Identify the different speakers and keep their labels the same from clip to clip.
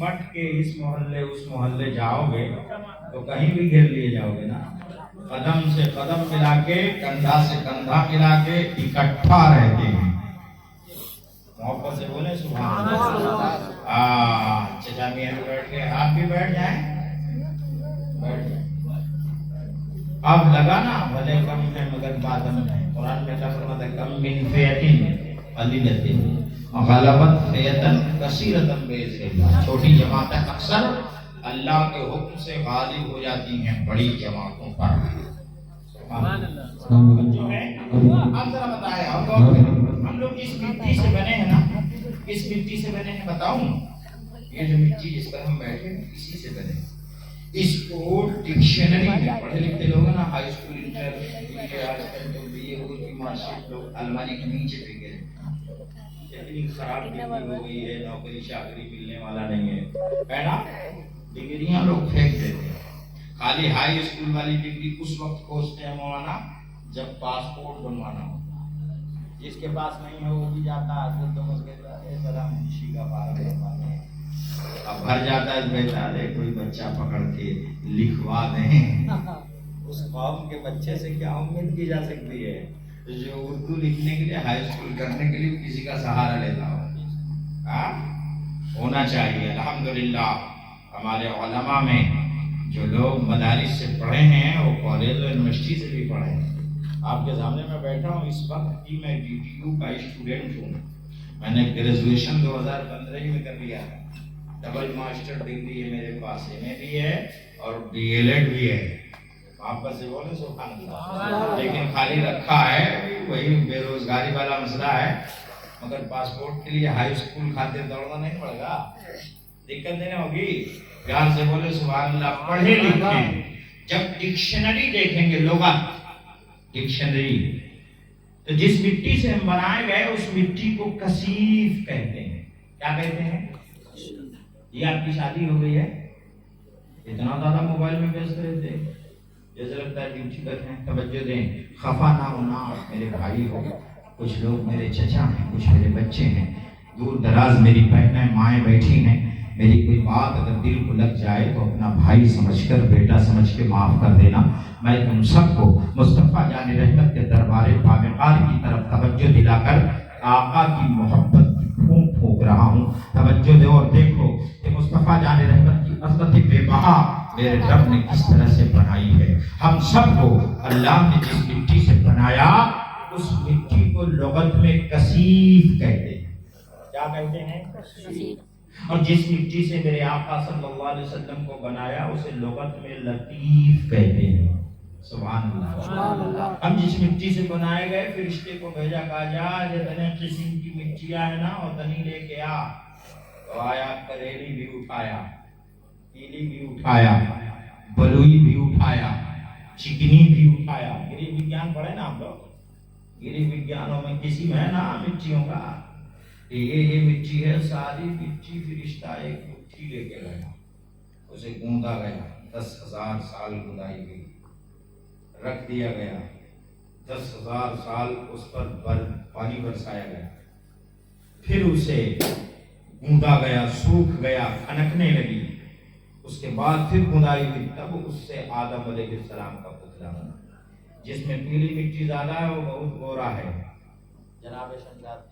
Speaker 1: मठ के इस मोहल्ले उस मोहल्ले जाओगे तो कहीं भी घेर लिए जाओगे ना, कदम से कदम मिला के, कंधा से कंधा मिला के इकट्ठा रहते हैं। मोहब्बत से बोले सुभान अल्लाह। चचा मियां भी बैठ गए, आप भी बैठ जाएं, बैठ जाएं। अब लगा ना, भले कम है मगर बादम है। कुरान में क्या फरमाता है, कम मिन फियतिन कलीलतिन गलबत फियतन कसीरतन बिइज़्निल्लाह। छोटी जमातें अक्सर अल्लाह के हुक्म से गालिब हो जाती हैं बड़ी जमातों पर। सुभान अल्लाह। जो है आप जरा बताएं, हम लोग जिस मिट्टी से बने हैं ना, किस मिट्टी से बने हैं बताऊं? ये जो मिट्टी जिस पर हम बैठे हैं इसी से बने। इसको डिक्शनरी में पढ़े लिखते लोग ना, हाई स्कूल इंटर आजकल तो बीए की मार्कशीट लोग अलमारी के नीचे फेंके हैं। इतनी खराब डिग्री हो गई है, नौकरी चाकरी मिलने वाला नहीं है ना, डिग्रियां लोग फेंक देते हैं। खाली हाई स्कूल वाली डिग्री उस वक्त खोजते हैं मौलाना जब पासपोर्ट बनवाना हो। जिसके पास नहीं है वो भी जाता है, तो बस कहता है सदा मुंशी का पारा बनवाने। अब भर जाता है, कहता है कोई बच्चा पकड़ के लिखवा दें। उस कौम के बच्चे से क्या उम्मीद की जा सकती है जो उर्दू लिखने के लिए, हाई स्कूल करने के लिए किसी का सहारा लेता हो? होना चाहिए। अल्हम्दुलिल्लाह हमारे उलमा में जो लोग मदारिस से पढ़े हैं वो कॉलेज और यूनिवर्सिटी से भी पढ़े हैं। आपके सामने मैं बैठा हूँ इस वक्त की, मैं DTU का स्टूडेंट हूँ। मैंने ग्रेजुएशन 2015 में कर लिया है। डबल मास्टर डिग्री है मेरे पास, MA भी है और DLED भी है। आपस से बोले सुभान अल्लाह। लेकिन खाली रखा है, वही बेरोजगारी वाला मसला है। मगर पासपोर्ट के लिए हाई स्कूल खातिर दौड़ना नहीं पड़ेगा, दिक्कत नहीं होगी। प्यार से बोले सुभान अल्लाह। पढ़े लिखे जब डिक्शनरी देखेंगे, लुगत डिक्शनरी, तो जिस मिट्टी से हम बनाए गए उस मिट्टी को कसीफ कहते हैं। क्या कहते हैं? ये आपकी शादी हो गई है, इतना ज्यादा मोबाइल में व्यस्त रहते हैं, जैसे लगता है ड्यूटी करते हैं। तवज्जो दें, खफा ना होना मेरे भाई हो। कुछ लोग मेरे चचा हैं, कुछ मेरे बच्चे हैं, दूर दराज मेरी बहनें माएँ बैठी हैं। मेरी कोई बात अगर दिल को लग जाए तो अपना भाई समझकर, बेटा समझ के माफ कर देना। मैं तुम सबको मुस्तफा जान रहमत के दरबार पामेकार की तरफ तवज्जो दिलाकर आका की मोहब्बत की फूंक फूंक रहा हूँ। तवज्जो दे और देखो कि मुस्तफा जान रहमत की अज़मत बेबहा मेरे रब ने किस तरह से बनाई है। हम सबको अल्लाह ने जिस मिट्टी से बनाया उस मिट्टी को लुगत में कसीफ कहते हैं। क्या कहते हैं? कसीफ। और जिस मिट्टी से मेरे आका सल्लल्लाहु अलैहि वसल्लम को बनाया उसे लुगत में लतीफ कहते हैं। सुभान अल्लाह। हम जिस मिट्टी से बनाए गए, फरिश्ते को भेजा, कहा जा जितने किस्म की मिट्टियां है ना उतनी लेके आ। तो आया, करेली भी उठाया, पीली भी उठाया, बलुई भी उठाया, चिकनी भी उठाया। गिरी विज्ञान पढ़े ना आप लोग? गिरी विज्ञानों में किसी में है ना मिट्टियों का, ये मिट्टी है। सारी मिट्टी फरिश्ता एक मुट्ठी लेके गया, उसे गूंदा गया, 10,000 साल गुदाई गई, रख दिया गया, 10,000 साल उस पर पानी बरसाया गया, फिर उसे गूंदा गया, सूख गया, खनकने लगी। उसके बाद फिर गुदाई हुई, तब उससे आदम अलैहिस्सलाम का पुतला बना। जिसमें पीली मिट्टी ज्यादा है वो बहुत गोरा है। जनाब शमशाद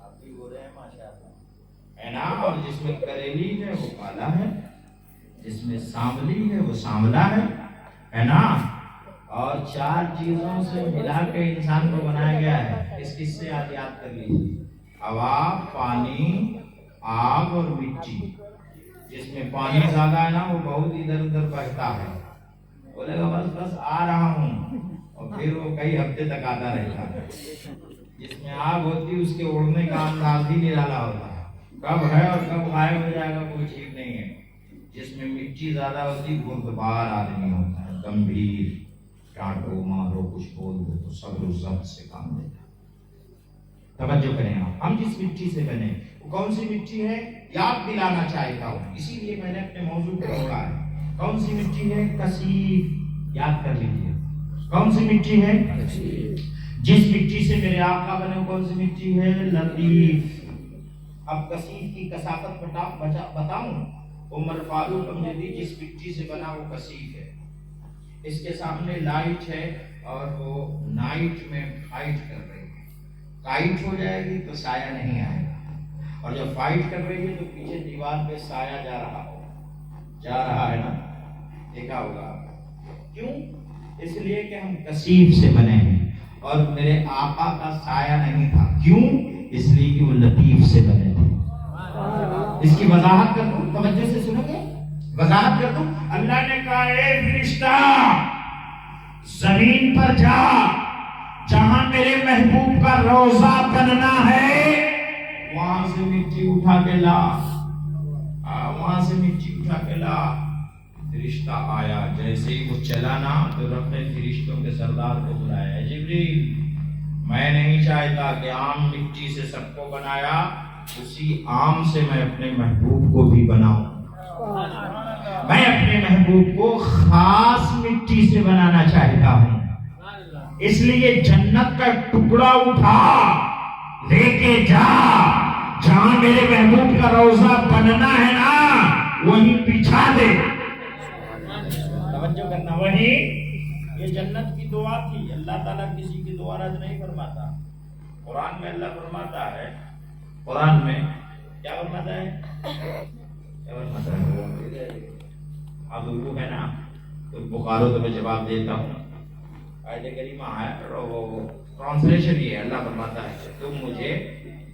Speaker 1: आप भी गोरे हैं माशाअल्लाह, है ना। और जिसमें करेली है वो काला है, जिसमें सांवली है वो सांवला है ना। और 4 चीजों से मिला के इंसान को बनाया गया है। इस किससे आज याद कर लीजिए, हवा, पानी, आग और मिट्टी। जिसमें पानी ज्यादा है ना वो बहुत इधर उधर बहता है, बोलेगा बस बस आ रहा हूँ, और फिर वो कई हफ्ते तक आता रहता है। जिसमें आग होती उसके उड़ने का अंदाज ही निराला होता है, कब है और कब गायब हो जाएगा कोई ठीक नहीं है। जिसमें मिट्टी ज्यादा होती बुर्दबार आदमी होता है, गंभीर, डांटो मारो कुछ बोल दो तो सब्र ज़ब्त से काम लेता है। तवज्जो करें आप, हम जिस मिट्टी से बने वो कौन सी मिट्टी है याद दिलाना चाहता हूँ, इसीलिए मैंने अपने मौजू को रखा है। कौन सी मिट्टी है? कसीफ। याद कर लीजिए, कौन सी मिट्टी है? कसीफ। जिस मिट्टी से मेरे आका बने कौन सी मिट्टी है? लतीफ। اب کثیف کی کثافت بتاؤں؟ عمر فاروق امجدی جس مٹی سے بنا وہ کثیف ہے، اس کے سامنے لائٹ ہے اور وہ نائٹ میں فائٹ کر رہی ہے، کائٹ ہو جائے گی تو سایہ نہیں آئے گا، اور جب فائٹ کر رہی ہے تو پیچھے دیوار پہ سایہ جا رہا ہے نا، دیکھا ہوگا آپ۔ کیوں؟ اس لیے کہ ہم کثیف سے بنے ہیں اور میرے آقا کا سایہ نہیں تھا۔ کیوں؟ اس لیے کہ وہ لطیف سے بنے تھے۔ اس کی وضاحت کر دوں، توجہ سے سنو گے، وضاحت کر دوں۔ اللہ نے کہا اے فرشتہ زمین پر جا، جہاں میرے محبوب کا روضہ بننا ہے وہاں سے مٹی اٹھا کے لا، وہاں سے مٹی اٹھا کے لا۔ فرشتہ آیا، جیسے ہی وہ چلا نا تو رب نے فرشتوں کے سردار کو بلایا، جبریل میں نہیں چاہتا کہ عام مٹی سے سب کو بنایا، اسی عام سے میں اپنے محبوب کو بھی بناؤں، میں اپنے محبوب کو خاص مٹی سے بنانا چاہتا ہوں۔ اس لیے جنت کا ٹکڑا اٹھا لے کے جا، جہاں میرے محبوب کا روضہ بننا ہے نا وہیں بچھا دے۔ توجہ کرنا، وہی یہ جنت کی دعا تھی۔ اللہ تعالیٰ کسی کی دعا رد نہیں فرماتا۔ قرآن میں اللہ فرماتا ہے، قرآن میں کیا فرماتا ہے؟ کیا فرماتا ہے؟ اب اردو ہے نا تو بخارو تو میں جواب دیتا ہوں، آیت کریمہ ہے ٹرانسلیشن یہ ہے، اللہ فرماتا ہے کہ تم مجھے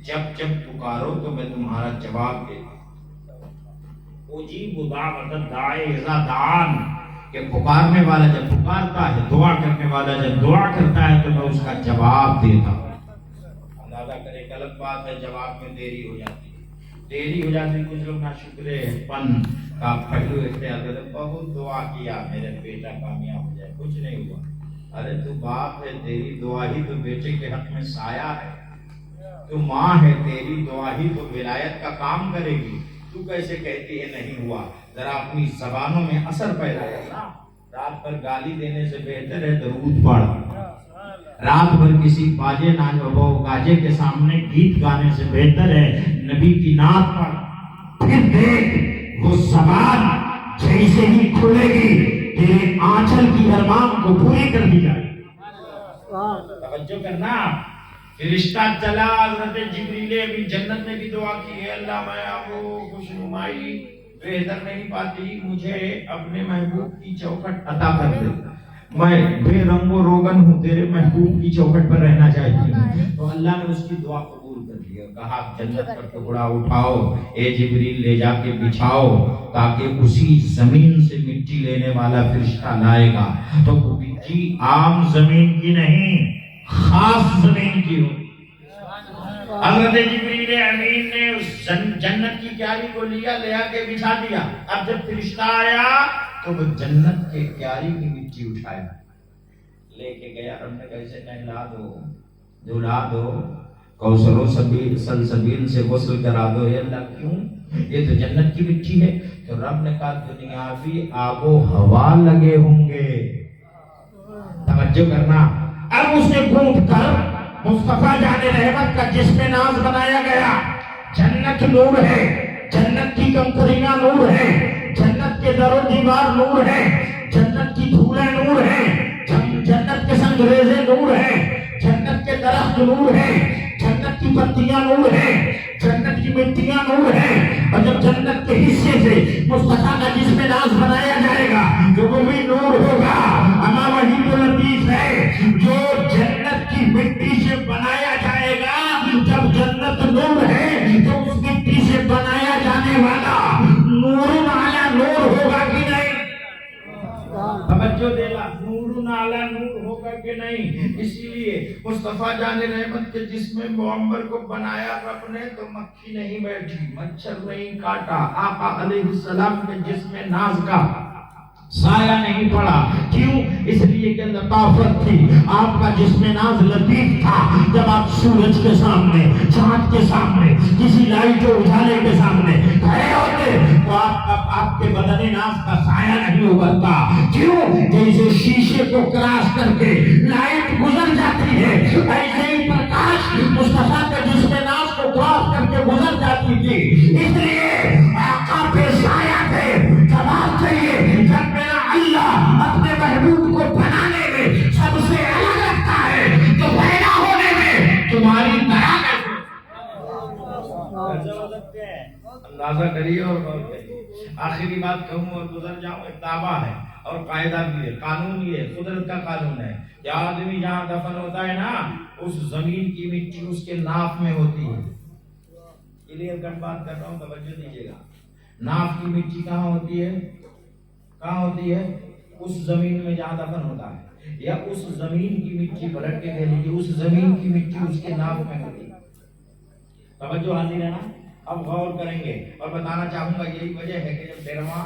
Speaker 1: جب جب پکارو تو میں تمہارا جواب دیتا ہوں۔ اجیب دعوت الداعی اذا دعان، کہ پکارنے والا جب پکارتا ہے، دعا کرنے والا جب دعا کرتا ہے تو میں اس کا جواب دیتا ہوں۔ اندازہ کرے ایک الگ بات ہے جواب میں دیری ہو جاتی ہے، دیری ہو جاتی ہے، کچھ لوگ ناشکرے پن کا پہلو اختیار کرتے ہیں، بہت دعا کیا میرے بیٹا کامیاب ہو جائے، کچھ نہیں ہوا۔ ارے تو باپ ہے، تیری دعا ہی تو بیٹے کے حق میں سایہ ہے، تو ماں ہے، تیری دعا ہی تو ولایت کا کام کرے گی، تو کیسے کہتی ہے نہیں ہوا؟ ذرا اپنی زبانوں میں اثر پیدا کرنا۔ رات بھر گالی دینے سے بہتر ہے درود پڑھ، رات بھر کسی باجے گاجے کے سامنے گیت گانے سے بہتر ہے نبی کی نعت پڑھ۔ پھر دیکھ وہ زبان جیسے ہی کھلے گی تیرے آنچل کی ارمان کو پوری کر دی جائے۔ توجہ کرنا، فرشتہ چلا، حضرت جبریل ابھی جنت میں بھی دعا کی ہے، اللہ میں وہ خوشنمائی بہتر نہیں پاتی، مجھے اپنے محبوب کی چوکھٹ عطا کر دے، میں بے رنگ و روغن ہوں، تیرے محبوب کی چوکھٹ پر رہنا چاہتی ہوں۔ تو اللہ نے اس کی دعا قبول کر لی اور کہا جنت پر ٹکڑا اٹھاؤ، اے جبریل لے جا کے بچھاؤ، تاکہ اسی زمین سے مٹی لینے والا فرشتہ لائے گا، تو وہ مٹی عام زمین کی نہیں خاص زمین کی ہو۔ حضرت جبریل امین نے اس جنت کی کیاری کو لیا، لے آ کے بچھا دیا۔ اب جب فرشتہ آیا تو وہ جنت کے کیاری کی مٹی اٹھایا، لے کے گیا، رب نے کیسے نہلا دو، دھلا دو، کوثر و سلسبیل سے غسل کرا دو۔ اے اللہ کیوں؟ یہ تو جنت کی مٹی ہے۔ تو رب نے کہا دنیاوی آب و ہوا لگے ہوں گے، توجہ کرنا۔ اب اس نے گھونٹ کر مصطفیٰ جان رحمت کا جسم ناز بنایا گیا۔ جنت نور ہے، جنت کی کنکریاں نور ہے، جنت کے در و دیوار نور ہے، جنت کی دھولیں نور ہے، جنت کے سنگریزے نور ہے، جنت کے درخت نور ہے، جنت کی پتیاں نور ہے، جنت کی مٹیاں نور ہے۔ اور جب جنت کے حصے سے مصطفیٰ کا جسم ناز بنایا جائے گا جو وہ بھی نور ہوگا۔ اما وہی تو لطیف ہے جو جنت کی مٹی سے بنایا جائے گا۔ جب جنت نور ہے تو اس مٹی سے بنایا جانے والا نور علی نور ہوگا کہ نہیں؟ توجہ دینا، نور علی نور ہوگا کہ نہیں؟ اسی لیے مصطفیٰ جان رحمت کے جسم معمر کو بنایا رب نے تو مکھی نہیں بیٹھی، مچھر نہیں کاٹا، آقا علیہ السلام کے جسم ناز کا سایہ نہیں پڑا۔ کیوں؟ اس لیے کہ لطافت تھی، آپ کا جسم ناز لطیف تھا۔ جب آپ سورج کے سامنے، چاند کے سامنے، کسی لائٹ و اجالے کے سامنے کھڑے ہوتے تو آپ کے بدن ناز کا سایہ نہیں ابھرتا۔ کیوں؟ جیسے شیشے کو کراس کر کے لائٹ گزر جاتی ہے، ایسے ہی پرکاش مصطفیٰ کے جسم ناز کو کراس کر کے گزر جاتی कैसे हो सकते हैं? अंदाजा करिए और गौर करिए। आखिरी बात कहूँ और गुजर जाऊँ, एक दावा है और कायदा भी है, कानून भी है, कुदरत का कानून है कि आदमी जहाँ दफन होता है ना, उस जमीन की मिट्टी उसके नाक में होती है। क्लियर कट बात कर रहा हूँ, तवज्जो दीजिएगा। नाक की मिट्टी कहाँ होती है? कहाँ होती है? उस जमीन में जहाँ दफन होता है, या उस जमीन की मिट्टी पलट के कह लीजिए, उस जमीन की मिट्टी उसके नाक में होती है। तवज्जो हाजिर है ना? अब गौर करेंगे और बताना चाहूंगा, यही वजह है कि जब 13वां